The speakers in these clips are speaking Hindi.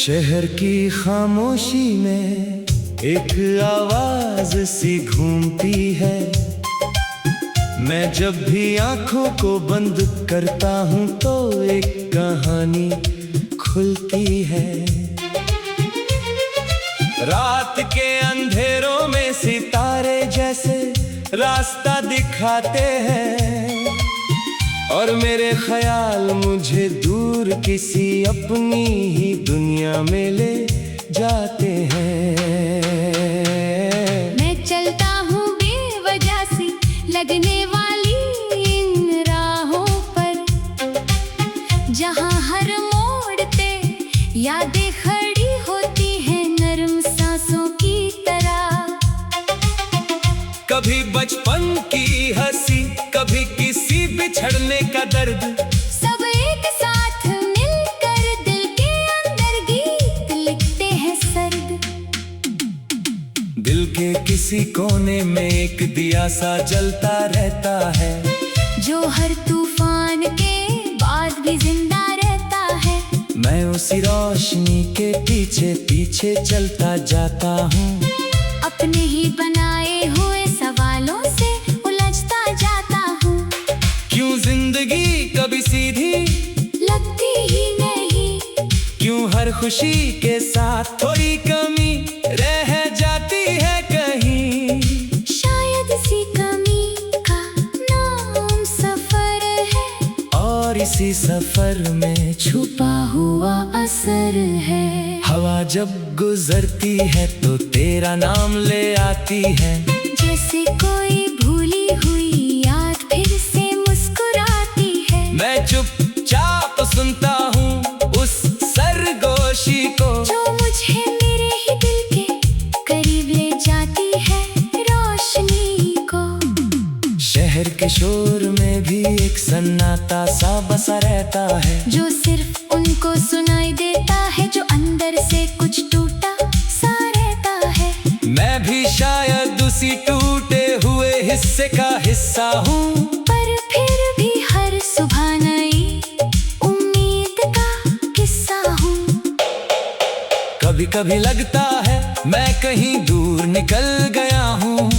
शहर की खामोशी में एक आवाज सी घूमती है। मैं जब भी आंखों को बंद करता हूँ तो एक कहानी खुलती है। रात के अंधेरों में सितारे जैसे रास्ता दिखाते हैं और मेरे ख्याल मुझे दूर किसी अपनी ही दुनिया में ले जाते हैं। मैं चलता हूँ बेवजह सी लगने वाली इन राहों पर, जहाँ हर मोड़ पे यादें खड़ी होती हैं नरम सांसों की तरह। कभी बचपन की हंसी, कभी किसी बिछड़ने का दर्द, सब एक साथ मिलकर दिल के अंदर गीत लिखते हैं सर्द। दिल के किसी कोने में एक दिया सा जलता रहता है, जो हर तूफान के बाद भी जिंदा रहता है। मैं उसी रोशनी के पीछे पीछे चलता जाता हूँ, अपने ही बनाए हुए सवालों से उलझता जाता हूँ। क्यों जिंदगी कभी सीधी लगती ही नहीं, क्यों हर खुशी के साथ थोड़ी कमी रह जाती है कहीं। शायद इसी कमी का नाम सफर है, और इसी सफर में छुपा हुआ असर है। हवा जब गुजरती है तो तेरा नाम ले आती है, जैसे कोई भूली हुई याद फिर से मुस्कुराती है। मैं चुपचाप सुनता हूँ उस सरगोशी को, जो मुझे मेरे ही दिल के करीब ले जाती है रोशनी को। शहर के शोर में भी एक सन्नाटा सा बसा रहता है, जो सिर्फ उनको सुनाई देता है जो अंदर से कुछ टूटा सा रहता है। मैं भी शायद उसी टूटे हुए हिस्से का हिस्सा हूँ, पर फिर भी हर सुबह नई उम्मीद का किस्सा हूँ। कभी कभी लगता है मैं कहीं दूर निकल गया हूँ,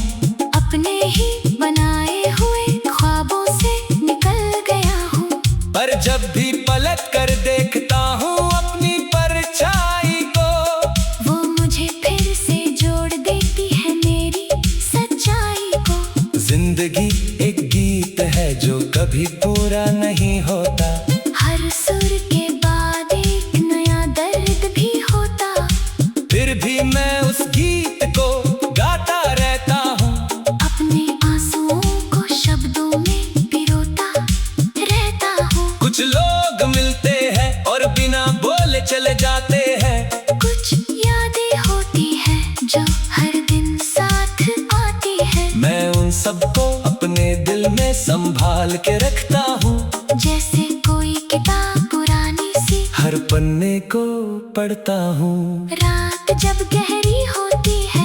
अपने ही बनाए हुए ख्वाबों से निकल गया हूँ। पर जब भी पलट कर देखता हूँ अपनी परछाई को, वो मुझे फिर से जोड़ देती है मेरी सच्चाई को। जिंदगी एक गीत है जो कभी पूरा नहीं होता, हर सुर के बाद एक नया दर्द भी होता। फिर भी मैं उस गीत को गाता रहता हूँ, अपने आंसुओं को शब्दों में पिरोता रहता हूँ। कुछ लोग मिलते हैं और बिना बोले चले जाते हैं, कुछ यादें होती हैं जो हर दिन साथ आती है। मैं उन सबको अपने दिल में संभाल के रखता हूँ, जैसे कोई किताब पुरानी सी हर पन्ने को पढ़ता हूँ। रात जब गहरी होती है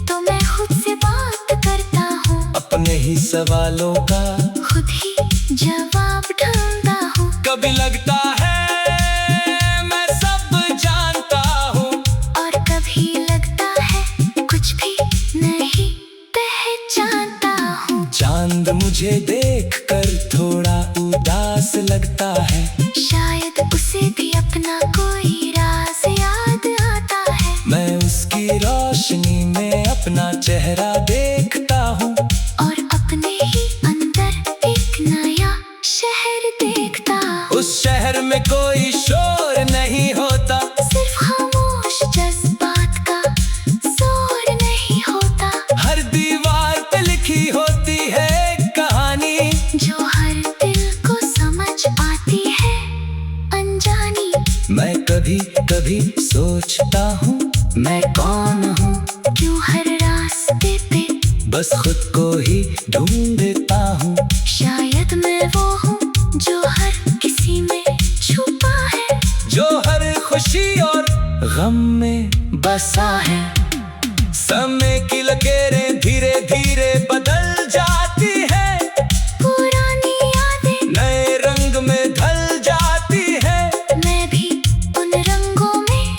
तो मैं खुद से बात करता हूँ, अपने ही सवालों का खुद ही जवाब ढूंढता हूँ। कभी लगता है मैं सब जानता हूँ, और कभी लगता है कुछ भी नहीं पहचानता हूँ। चांद मुझे देखकर थोड़ा उदास लगता है, शायद उसे भी अपना कोई राज याद आता है। मैं उसकी रोशनी में अपना चेहरा देखता हूँ, और अपने ही अंदर एक नया शहर देखता हूँ। उस शहर में कोई शोर नहीं होता, सिर्फ खामोश जज्बात का जोर नहीं होता। हर दीवार पे लिखी होती है कहानी, जो हर दिल को समझ आती है अनजानी। मैं कभी कभी सोचता हूँ मैं कौन हूँ, क्यों हर रास्ते पे बस खुद को ही ढूंढता हूँ। शायद मैं वो हूँ जो हर किसी में छुपा है, जो हर खुशी और गम में बसा है। समय की लकीरें धीरे धीरे बदल जाती है, पुरानी यादें नए रंग में ढल जाती है। मैं भी उन रंगों में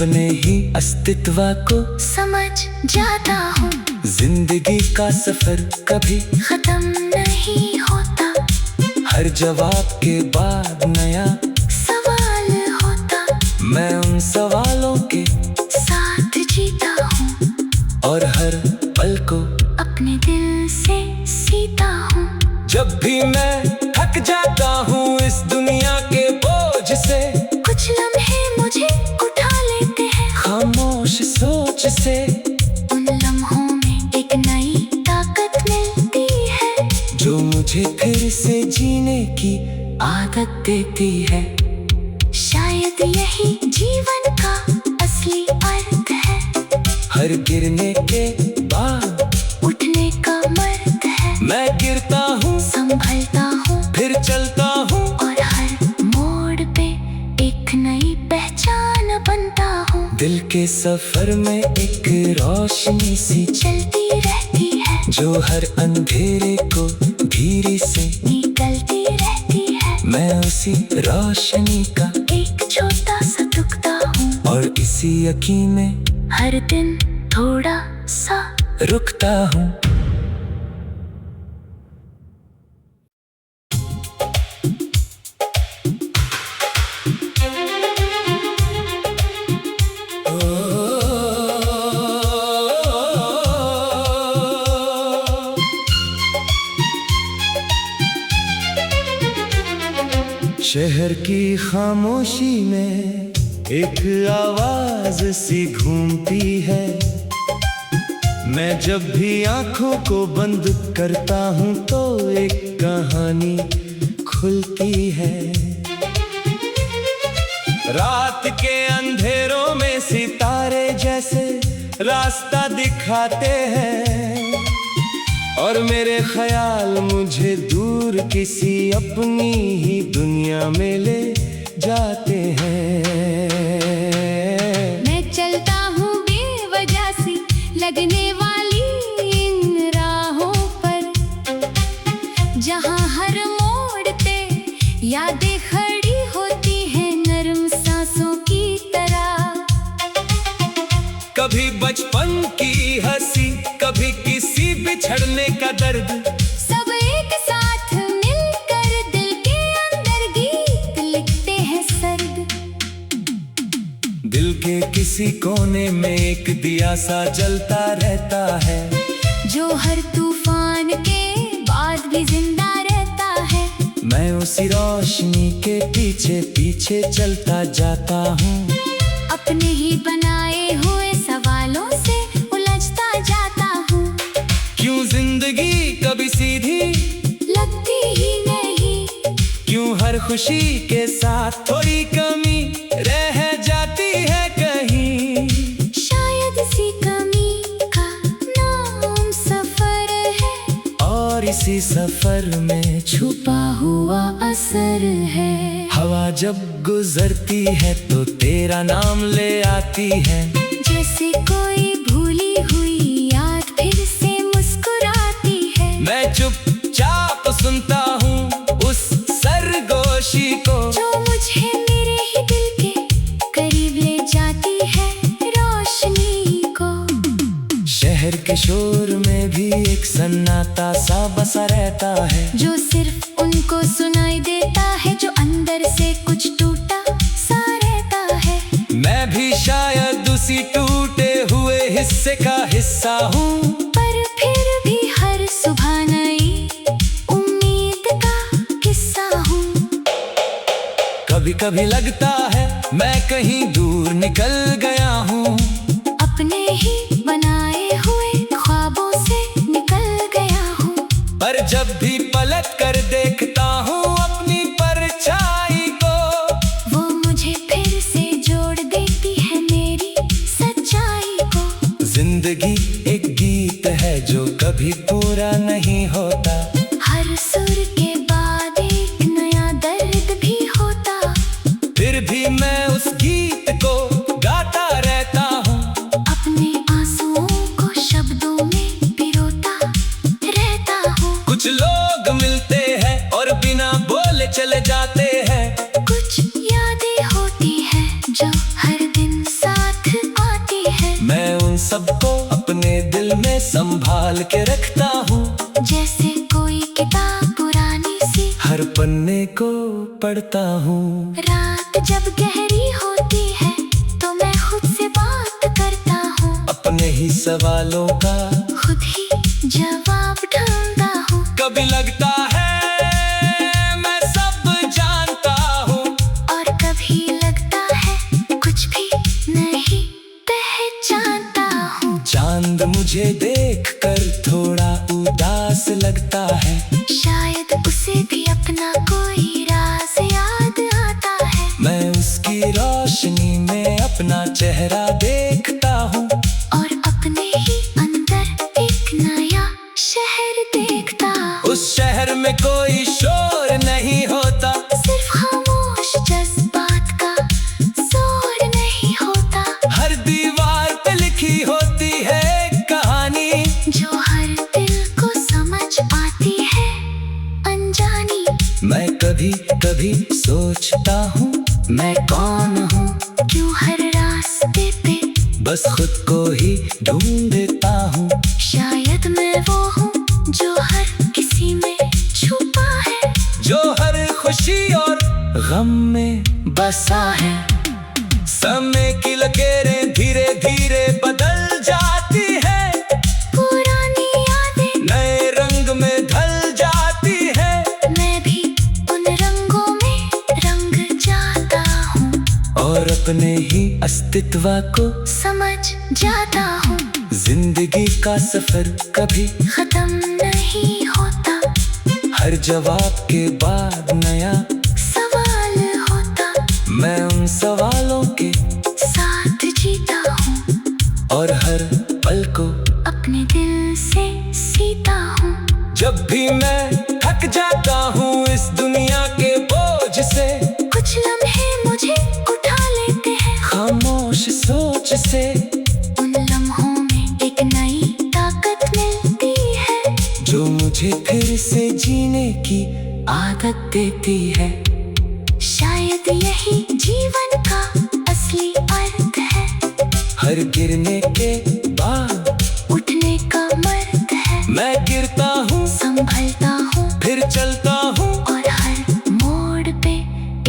अपने ही अस्तित्व को समझ जाता हूँ। जिंदगी का सफर कभी खत्म नहीं होता, हर जवाब के बाद नया सवाल होता। मैं उन सवालों के साथ जीता हूँ और हर पल को अपने दिल से सीता हूँ। जब भी मैं थक जाता हूँ इस दुनिया के बोझ से, कुछ लम्हे मुझे उठा लेते हैं खामोश सोच से। उन लम्हों में एक नई ताकत मिलती है, जो मुझे फिर से जीने की आदत देती है। शायद यही जीवन का असली अर्थ है। हर गिरने के बाद उठने का मर्द है। मैं गिरता हूँ, संभलता हूँ, फिर चलता हूँ और हर मोड़ पे एक नई पहचान बनता हूँ। दिल के सफर में एक रोशनी सी चलती रहती है, जो हर अंधेरे को धीरे से निकलती रहती है। मैं उसी रोशनी का एक छोटा सा टुकड़ा हूँ, और इसी यकीन में हर दिन थोड़ा सा रुकता हूँ। शहर की खामोशी में एक आवाज सी घूमती है। मैं जब भी आंखों को बंद करता हूँ तो एक कहानी खुलती है। रात के अंधेरों में सितारे जैसे रास्ता दिखाते हैं, और मेरे ख्याल मुझे दूर किसी अपनी ही दुनिया में ले जाते हैं। मैं चलता हूँ बेवजह सी लगने वाली इन राहों पर, जहाँ हर मोड़ पे यादें खड़ी होती हैं नरम सांसों की तरह। कभी बचपन की हंसी, कभी किसी बिछड़ने का दर्द, सब एक साथ मिलकर दिल के अंदर गीत लिखते हैं सर्द। दिल के किसी कोने में एक दिया सा जलता रहता है, जो हर तूफान के बाद भी जिंदा रहता है। मैं उसी रोशनी के पीछे पीछे चलता जाता हूँ, अपने ही बनाए हुए सवालों से उलझता जाता हूँ। क्यों जिंदगी कभी सीधी लगती ही नहीं, क्यों हर खुशी के साथ थोड़ी कमी रह जाती है कहीं। शायद इसी कमी का नाम सफर है, और इसी सफर में छुपा हुआ असर है। हवा जब गुजरती है तो तेरा नाम ले आती है, जैसे कोई भूली हुई याद फिर से मुस्कुराती है। मैं चुपचाप सुनता हूँ उस सरगोशी को, जो मुझे मेरे ही दिल के करीब ले जाती है रोशनी को। शहर के शोर में भी एक सन्नाटा सा बसा रहता है, जो सिर्फ उनको सुनाई देता है जो अंदर से कुछ टूटा सा रहता है। मैं भी शायद उसी टूटे हुए हिस्से का हिस्सा हूँ, पर फिर भी हर सुबह नई उम्मीद का किस्सा हूँ। कभी कभी लगता है मैं कहीं दूर निकल गया हूँ, अपने ही बनाए हुए ख्वाबों से निकल गया हूँ। पर जब भी पलट कर देखता हूँ अपनी परछाई को, वो मुझे फिर से जोड़ देती है मेरी सच्चाई को। जिंदगी एक गीत है जो कभी पूरा नहीं होता, हर सुर के बाद एक नया दर्द भी होता। फिर भी मैं उस गीत को गाता रहता हूँ, अपने आंसुओं को शब्दों में पिरोता रहता हूँ। कुछ लोग मिलते हैं और बिना बोले चले जाते हैं, कुछ यादें होती हैं जो हर दिन साथ संभाल के रखता हूँ। जैसे कोई किताब पुरानी सी हर पन्ने को पढ़ता हूँ। रात जब गहरी होती है तो मैं खुद से बात करता हूँ। अपने ही सवालों का खुद ही जवाब ढूंढता हूँ। कभी लगता है मैं सब जानता हूँ, और कभी लगता है कुछ भी नहीं पहचानता हूँ। चांद मुझे देखकर थोड़ा उदास लगता है। शायद उसे भी अपना कोई राज याद आता है। मैं उसकी रोशनी में अपना चेहरा देखता हूँ। और अपने ही अंदर एक नया शहर देखता हूँ। उस शहर में कोई शोर नहीं होता, सिर्फ खामोश जज्बात का जोर नहीं होता। हर दीवार पे लिखी होती है एक कहानी, जो हर दिल को समझ आती है अनजानी। मैं कभी कभी सोचता हूँ मैं कौन हूँ, क्यों हर रास्ते पे बस खुद को ही ढूंढता हूँ। शायद मैं वो हूँ जो हर किसी में छुपा है, जो हर खुशी और गम में बसा है। समय की लकीरें धीरे धीरे बदल जाती है, पुरानी यादें नए रंग में ढल जाती है। मैं भी उन रंगों में रंग जाता हूँ। और अपने ही अस्तित्व को समझ जाता हूँ। जिंदगी का सफर कभी खत्म नहीं होता, हर जवाब के बाद नया सवाल होता। मैं उन सवालों के साथ जीता हूँ और हर पल को अपने दिल से सीता हूँ। जब भी मैं थक जाता हूँ इस दुनिया के बोझ से, कुछ लम्हे मुझे उठा लेते हैं। खामोश सोच से उन लम्हों में एक नई ताकत मिलती है, जो मुझे फिर से जीने की आदत देती है। शायद यही जीवन का असली अर्थ है। हर गिरने के बाद उठने का मर्द है। मैं गिरता हूँ, संभलता हूँ फिर चलता हूँ, और हर मोड़ पे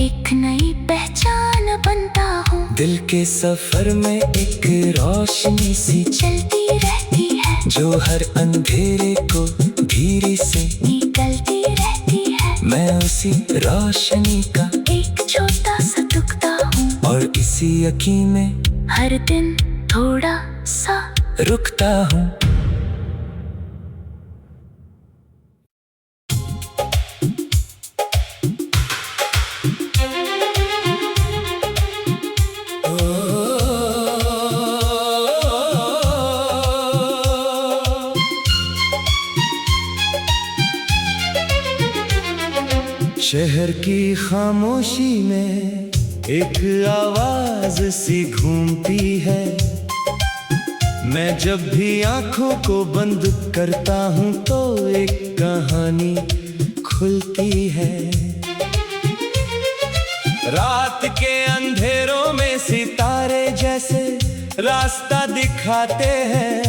एक नई पहचान बनता हूँ। दिल के सफर में एक रोशनी सी चलती रहती है, जो हर अंधेरे को धीरे से निकलती रहती है। मैं उसी रोशनी का एक छोटा सा टुकड़ा हूँ, और इसी यकीन में हर दिन थोड़ा सा रुकता हूँ। शहर की खामोशी में एक आवाज सी घूमती है। मैं जब भी आंखों को बंद करता हूँ तो एक कहानी खुलती है। रात के अंधेरों में सितारे जैसे रास्ता दिखाते हैं,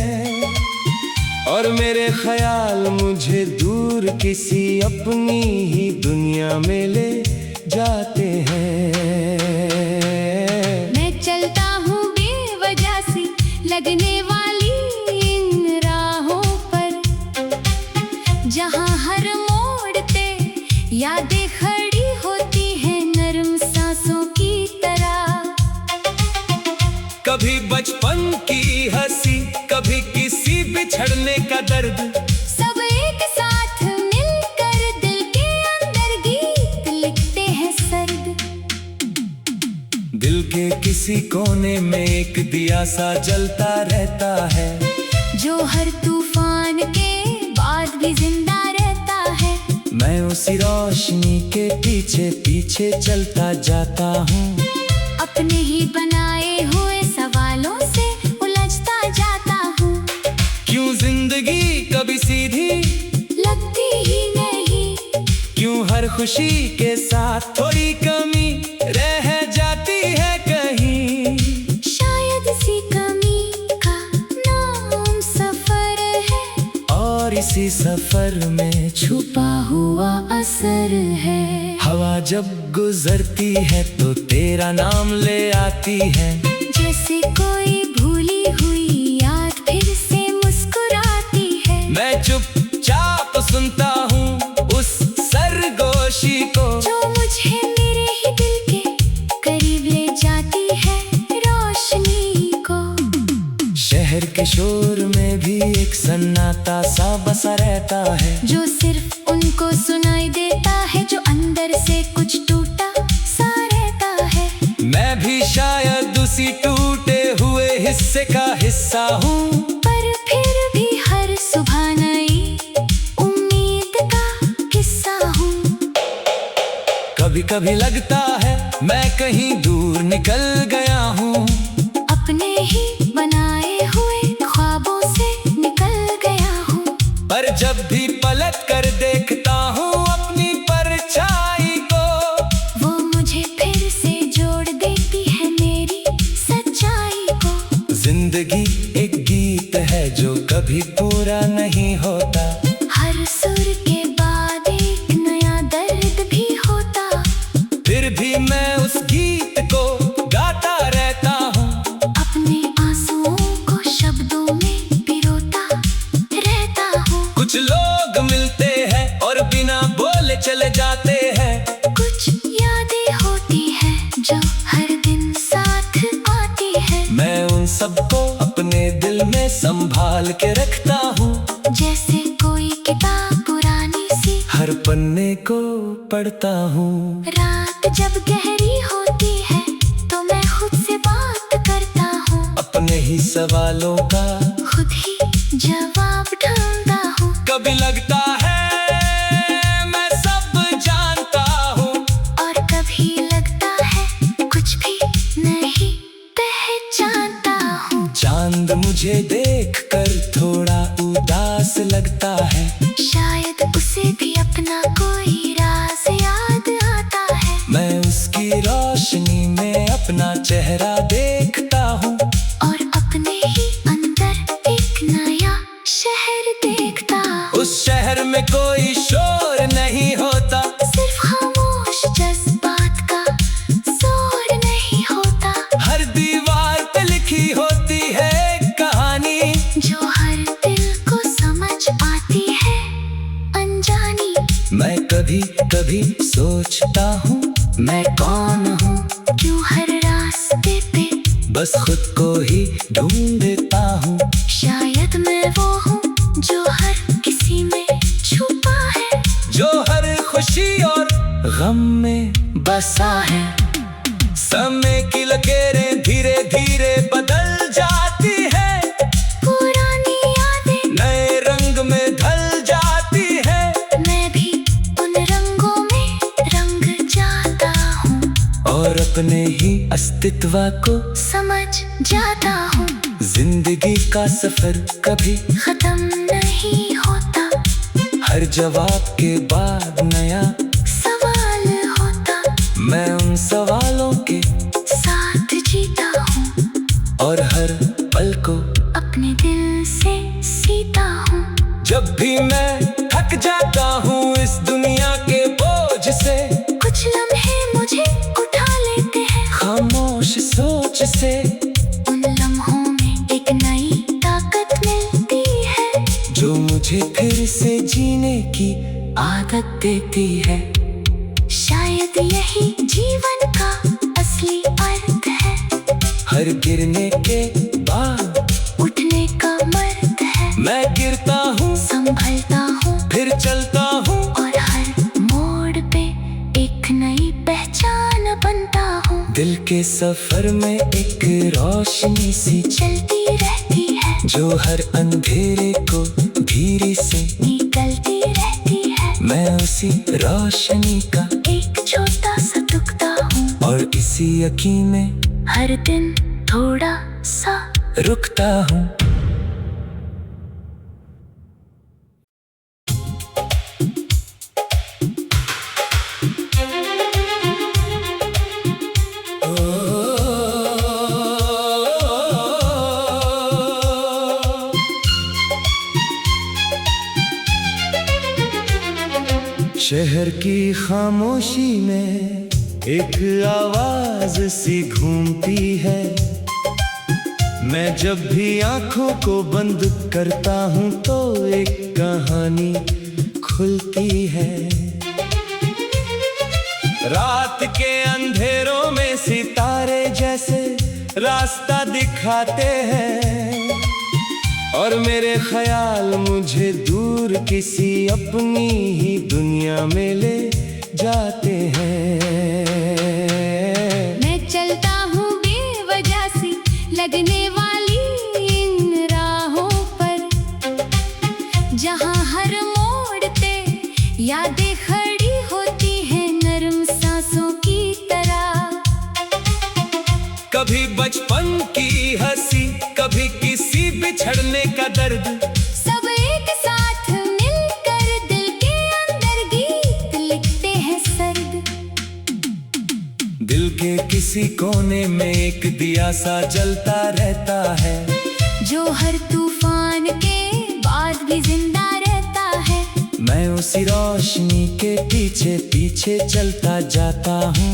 और मेरे ख्याल मुझे दूर किसी अपनी ही दुनिया में ले जाते हैं। मैं चलता हूँ बेवजह सी लगने वाली इन राहों पर, जहाँ हर मोड़ पे यादें खड़ी होती हैं नरम सांसों की तरह। कभी बचपन की हंसी, कभी किसी बिछड़ने का दर्द, सब एक साथ मिलकर दिल के अंदर गीत लिखते हैं सर्द। दिल के किसी कोने में एक दिया सा जलता रहता है, जो हर तूफान के बाद भी जिंदा रहता है। मैं उसी रोशनी के पीछे पीछे चलता जाता हूँ। अपने ही बनाए हुए सवालों से उलझता जाता हूँ। क्यों जिंदगी कभी सीधी लगती ही नहीं, क्यों हर खुशी के साथ थोड़ी कमी रह जाती है कहीं। शायद इसी कमी का नाम सफर है। किसी सफर में छुपा हुआ असर है। हवा जब गुजरती है तो तेरा नाम ले आती है। जैसे कोई भूली हुई याद फिर से मुस्कुराती है। मैं चुपचाप सुनता हूँ उस सरगोशी को, जो मुझे मेरे ही दिल के करीब ले जाती है रोशनी को। शहर के शोर में भी एक सन्नाटा सा बसा रहता है, जो सिर्फ उनको सुनाई देता है जो अंदर से कुछ टूटा सा रहता है। मैं भी शायद उसी टूटे हुए हिस्से का हिस्सा हूँ, पर फिर भी हर सुबह नई उम्मीद का किस्सा हूँ। कभी कभी लगता है मैं कहीं दूर निकल गया हूँ, अपने ही बनाए हुए ख्वाबों से निकल गया हूँ। पर जब भी पलट कर देखता हूँ अपनी परछाई को, वो मुझे फिर से जोड़ देती है मेरी सच्चाई को। जिंदगी एक गीत है जो कभी पूरा नहीं होता, हर सुर के बाद एक नया दर्द भी होता। फिर भी मैं उस गीत को गाता रहता हूँ, अपने आंसुओं को शब्दों में पिरोता रहता हूँ। कुछ लोग मिलते हैं और बिना बोले चले जाते हैं। कुछ यादें होती हैं जो हर दिन साथ आती है। मैं उन सबको अपने दिल में संभाल के रखता हूँ, जैसे कोई किताब पुरानी सी हर पन्ने को पढ़ता हूँ। रात जब गहरी होती है तो मैं खुद से बात करता हूँ। अपने ही सवालों का खुद ही जवाब ढूंढता हूँ। कभी लगता है मैं सब जानता हूँ, और कभी लगता है कुछ भी नहीं पहचानता हूँ। चांद मुझे देखकर थोड़ा उदास लगता है, शायद उसे भी अपना कोई राज याद आता है। मैं उसकी रोशनी में अपना चेहरा देखता हूँ, और अपने ही अंदर एक नया शहर देखता हूँ। उस शहर में कोई शोर नहीं होता, सिर्फ खामोश जज्बात का जोर नहीं होता। हर दीवार पे लिखी होती है एक कहानी, जो हर दिल को समझ आती है अनजानी। मैं कभी कभी सोचता हूँ मैं कौन हूँ, क्यों हर रास्ते पे बस खुद को ही ढूंढता हूँ। शायद मैं वो हूँ जो हर किसी में छुपा है, जो हर खुशी और गम में बसा है। समय की लकीरें धीरे धीरे बदल जाती है, पुरानी यादें नए रंग में ढल जाती है। मैं भी उन रंगों में रंग जाता हूँ, और अपने ही अस्तित्व को समझ जाता हूँ। जिंदगी का सफर कभी खत्म नहीं होता, हर जवाब के बाद नया सवाल होता। मैं उन सवालों के साथ जीता हूँ, और हर पल को अपने दिल से सीता हूँ। जब भी मैं थक जाता हूँ इस दुनिया के बोझ से, कुछ लम्हे मुझे उठा लेते हैं, खामोश सोच से। उन लम्हों में एक नई ताकत मिलती है, जो मुझे फिर से जीने की आदत देती है। शायद यही जीवन का असली अर्थ है। हर गिरने के बाद उठने का मर्द है। मैं गिरता हूँ, संभलता हूँ, फिर चलता हूँ, और हर मोड़ पे एक नई पहचान बनता हूँ। दिल के सफर में एक रोशनी सी चलती रहती है, जो हर अंधेरे को धीरे से निकलती रहती है। मैं उसी रोशनी का एक छोटा सा टुकड़ा हूँ, और इसी यकीन में हर दिन थोड़ा सा रुकता हूँ। शहर की खामोशी में एक आवाज सी घूमती है। मैं जब भी आंखों को बंद करता हूँ तो एक कहानी खुलती है। रात के अंधेरों में सितारे जैसे रास्ता दिखाते हैं और मेरे ख्याल मुझे दूर किसी अपनी ही दुनिया में ले जाते हैं। मैं चलता हूँ बेवजह सी लगने वाली इन राहों पर, जहाँ हर मोड़ पे यादें खड़ी होती हैं नरम सांसों की तरह। कभी बचपन की हंसी, कभी किसी बिछड़ने का दर्द, सब एक साथ मिलकर दिल के अंदर गीत लिखते हैं सर्द। दिल के किसी कोने में एक दिया सा जलता रहता है, जो हर तूफान के बाद भी जिंदा रहता है। मैं उसी रोशनी के पीछे पीछे चलता जाता हूँ।